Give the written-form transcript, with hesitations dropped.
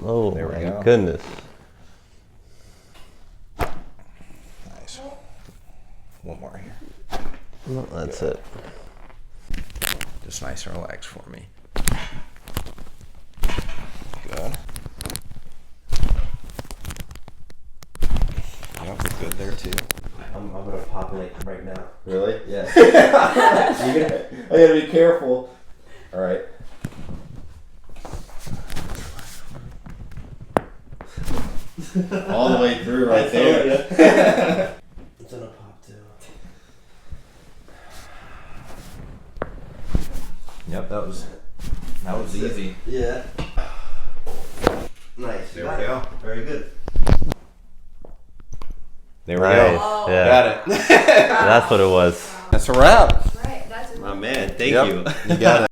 Oh, there we my go. goodness. Nice. One more here. Well, that's it. Just nice and relaxed for me. Good. Yep, good there too. I'm gonna pop it right now. Really? Yeah. I gotta be careful. All right. All the way through right there. It's gonna pop too. Yep, that was easy. Yeah. Nice. There we go. Very good. There we Nice. go. Oh. Yeah. Got it. That's what it was. That's a wrap. Right, that's a My man, thank Yep, you. You got it.